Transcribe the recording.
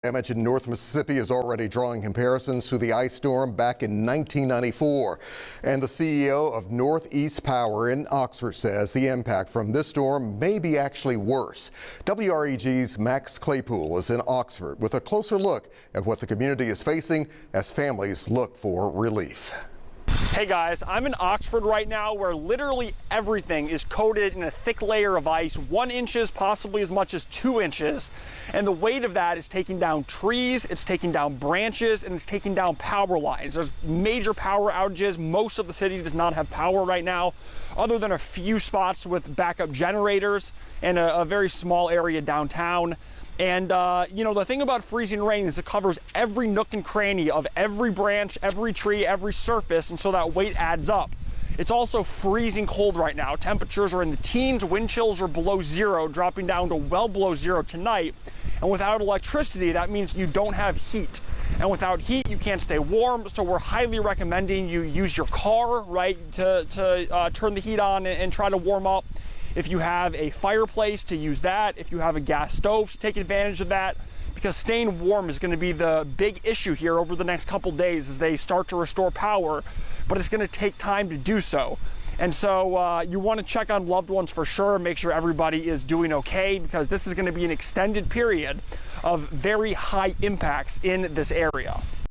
Damage in North Mississippi is already drawing comparisons to the ice storm back in 1994. And the CEO of Northeast Power in Oxford says the impact from this storm may be actually worse. WREG's Max Claypool is in Oxford with a closer look at what the community is facing as families look for relief. Hey guys, I'm in Oxford right now where literally everything is coated in a thick layer of ice, 1 inch, possibly as much as 2 inches. And the weight of that is taking down trees, it's taking down branches, and it's taking down power lines. There's major power outages. Most of the city does not have power right now, other than a few spots with backup generators and a very small area downtown. And, you know, the thing about freezing rain is it covers every nook and cranny of every branch, every tree, every surface, and so that weight adds up. It's also freezing cold right now. Temperatures are in the teens, wind chills are below zero, dropping down to well below zero tonight. And without electricity, that means you don't have heat. And without heat, you can't stay warm, so we're highly recommending you use your car, right, to turn the heat on and try to warm up. If you have a fireplace, to use that. If you have a gas stove, to take advantage of that, because staying warm is going to be the big issue here over the next couple days as they start to restore power, but it's going to take time to do so. And so you want to check on loved ones for sure, make sure everybody is doing okay, because this is going to be an extended period of very high impacts in this area.